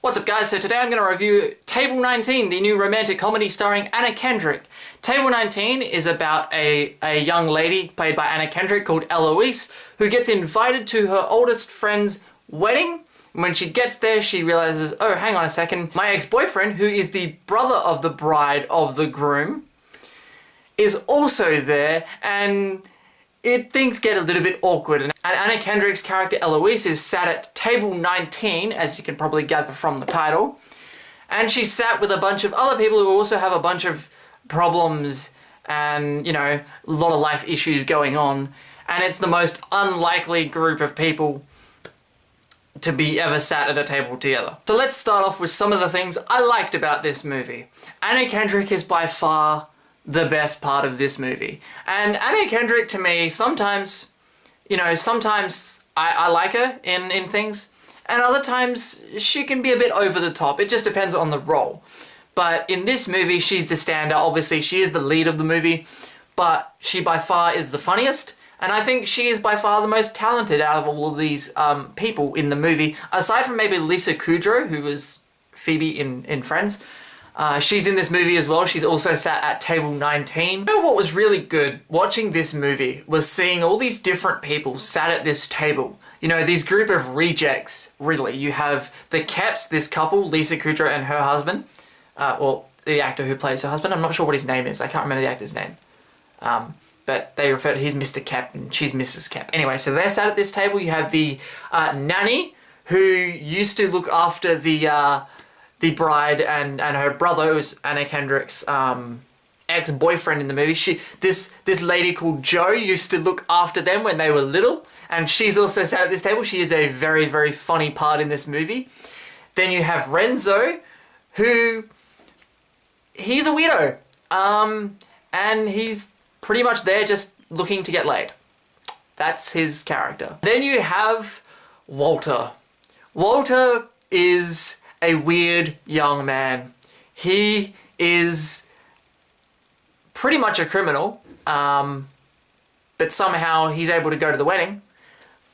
What's up guys, so today I'm going to review Table 19, the new romantic comedy starring Anna Kendrick. Table 19 is about a young lady played by Anna Kendrick called Eloise who gets invited to her oldest friend's wedding. When she gets there she realizes, oh hang on a second, my ex-boyfriend, who is the brother of the bride of the groom, is also there, and things get a little bit awkward. And Anna Kendrick's character Eloise is sat at table 19, as you can probably gather from the title. And she's sat with a bunch of other people who also have a bunch of problems and, you know, a lot of life issues going on. And it's the most unlikely group of people to be ever sat at a table together. So let's start off with some of the things I liked about this movie. Anna Kendrick is by far the best part of this movie. And Anna Kendrick, to me, sometimes, you know, sometimes I like her in things, and other times she can be a bit over the top. It just depends on the role. But in this movie, she's the standout. Obviously, she is the lead of the movie, but she by far is the funniest, and I think she is by far the most talented out of all of these people in the movie, aside from maybe Lisa Kudrow, who was Phoebe in Friends. She's in this movie as well. She's also sat at table 19. You know what was really good watching this movie was seeing all these different people sat at this table. You know, these group of rejects, really. You have the Keps, this couple, Lisa Kudrow and her husband. Well, the actor who plays her husband. I'm not sure what his name is. I can't remember the actor's name. But they refer to he's Mr. Kep and she's Mrs. Kep. Anyway, so they're sat at this table. You have the nanny who used to look after the bride and her brother, who was Anna Kendrick's ex-boyfriend in the movie. This lady called Jo used to look after them when they were little, and she's also sat at this table. She is a very, very funny part in this movie. Then you have Renzo, who, he's a weirdo, and he's pretty much there just looking to get laid. That's his character. Then you have Walter. Walter is a weird young man. He is pretty much a criminal, but somehow he's able to go to the wedding.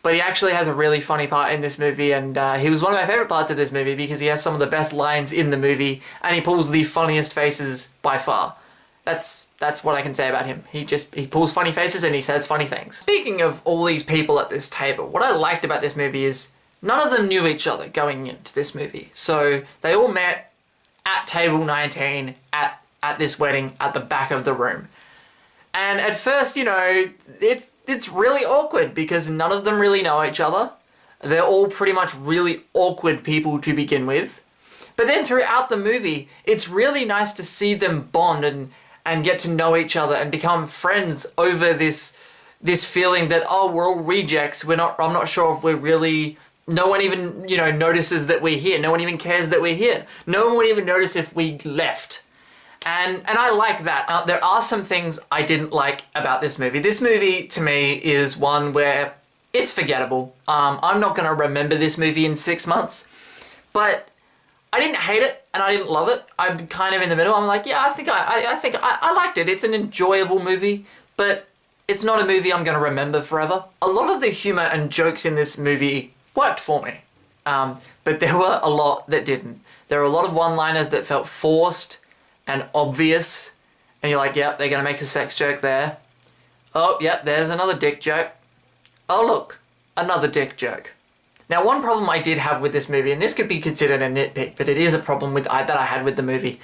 But he actually has a really funny part in this movie, and he was one of my favorite parts of this movie because he has some of the best lines in the movie, and he pulls the funniest faces by far. That's what I can say about him. He pulls funny faces and he says funny things. Speaking of all these people at this table, what I liked about this movie is none of them knew each other going into this movie. So they all met at table 19 at this wedding at the back of the room. And at first, you know, it's really awkward because none of them really know each other. They're all pretty much really awkward people to begin with. But then throughout the movie, it's really nice to see them bond and get to know each other and become friends over this feeling that, oh, we're all rejects. I'm not sure if we're really... No one even, you know, notices that we're here. No one even cares that we're here. No one would even notice if we left. And I like that. There are some things I didn't like about this movie. This movie, to me, is one where it's forgettable. I'm not going to remember this movie in 6 months. But I didn't hate it, and I didn't love it. I'm kind of in the middle. I'm like, yeah, I think I liked it. It's an enjoyable movie, but it's not a movie I'm going to remember forever. A lot of the humor and jokes in this movie worked for me, but there were a lot that didn't. There were a lot of one-liners that felt forced and obvious, and you're like, yep, they're gonna make a sex joke there. Oh, yep, there's another dick joke. Oh look, another dick joke. Now, one problem I did have with this movie, and this could be considered a nitpick, but it is a problem that I had with the movie.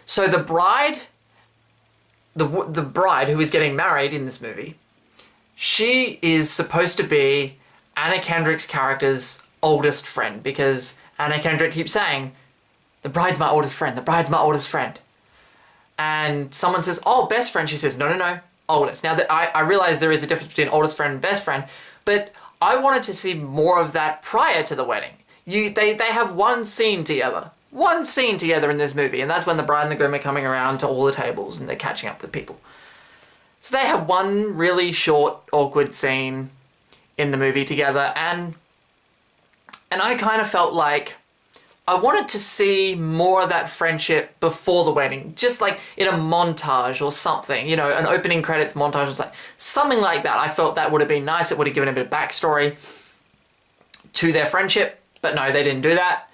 So the bride, the bride who is getting married in this movie, she is supposed to be Anna Kendrick's character's oldest friend, because Anna Kendrick keeps saying, the bride's my oldest friend, the bride's my oldest friend. And someone says, oh, best friend. She says, no, oldest. Now, I realize there is a difference between oldest friend and best friend, but I wanted to see more of that prior to the wedding. They have one scene together in this movie, and that's when the bride and the groom are coming around to all the tables and they're catching up with people. So they have one really short, awkward scene in the movie together, and I kind of felt like I wanted to see more of that friendship before the wedding, just like in a montage or something, you know, an opening credits montage or something like that. I felt that would have been nice. It would have given a bit of backstory to their friendship, but no, they didn't do that.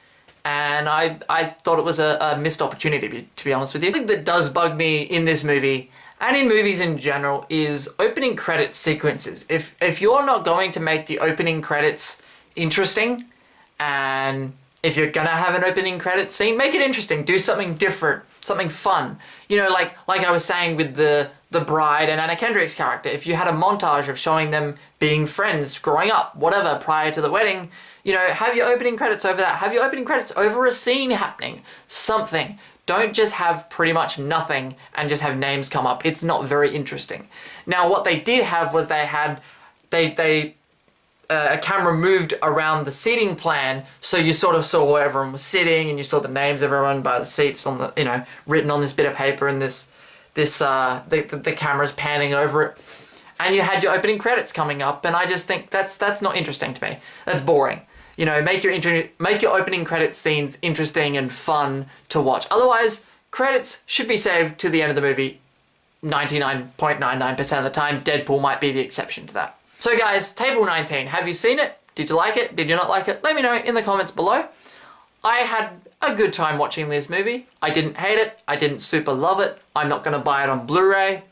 and I thought it was a missed opportunity, to be honest with you. The thing that does bug me in this movie, and in movies in general, is opening credit sequences. If you're not going to make the opening credits interesting, and if you're gonna have an opening credits scene, make it interesting. Do something different, something fun. You know, like I was saying with the bride and Anna Kendrick's character. If you had a montage of showing them being friends, growing up, whatever, prior to the wedding, you know, have your opening credits over that. Have your opening credits over a scene happening. Something. Don't just have pretty much nothing and just have names come up. It's not very interesting. Now, what they did have was a camera moved around the seating plan, so you sort of saw where everyone was sitting, and you saw the names of everyone by the seats on the, you know, written on this bit of paper, and the camera's panning over it, and you had your opening credits coming up, and I just think that's not interesting to me. That's boring. You know, make your opening credits scenes interesting and fun to watch. Otherwise, credits should be saved to the end of the movie 99.99% of the time. Deadpool might be the exception to that. So guys, Table 19, have you seen it? Did you like it? Did you not like it? Let me know in the comments below. I had a good time watching this movie. I didn't hate it. I didn't super love it. I'm not going to buy it on Blu-ray.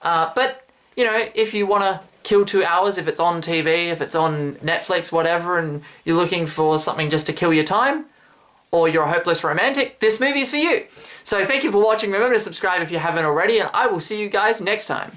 But, you know, if you want to kill 2 hours, if it's on TV, if it's on Netflix, whatever, and you're looking for something just to kill your time, or you're a hopeless romantic, this movie's for you. So thank you for watching. Remember to subscribe if you haven't already, and I will see you guys next time.